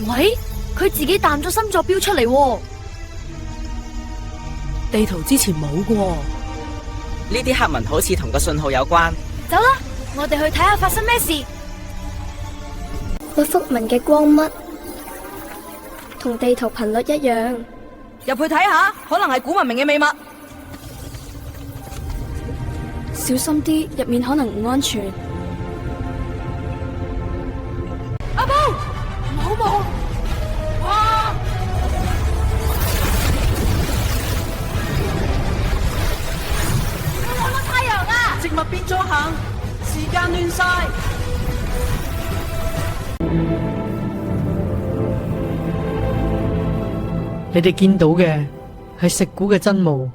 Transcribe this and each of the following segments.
喂，佢自己彈咗新坐標出嚟喎。地圖之前冇嘅喎。呢啲黑紋好似同個信號有關。走啦，我哋去睇下發生咩事。嗰幅紋嘅光乜，同地圖頻率一樣。入去睇下，可能係古文明嘅秘密。小心啲，入面可能唔安全。阿布，唔好望！哇！有個太陽啊！植物變咗行，時間亂晒。你哋見到嘅係蝕古嘅真霧。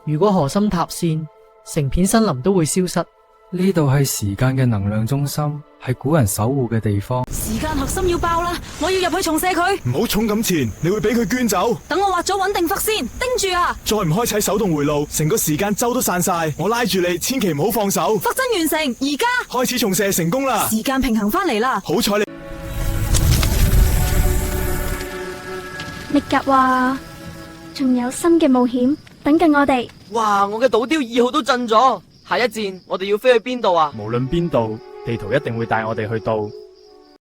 如果河心塌陷，成片森林都會消失。呢度係時間嘅能量中心，係古人守護嘅地方。時間核心要爆啦，我要入去重射佢。唔好衝咁前，你會俾佢捐走。等我畫咗穩定佛先，盯住啊！再唔開啟手動回路，成個時間周都散晒。我拉住你，千祈唔好放手。佛真完成，而家開始重射成功啦！時間平衡翻嚟啦！好彩你。密格話仲有新嘅冒險等緊我哋。哇！我嘅島雕2號都震咗。下一站我哋要飛去邊度啊？無論邊度，地圖一定會帶我哋去到。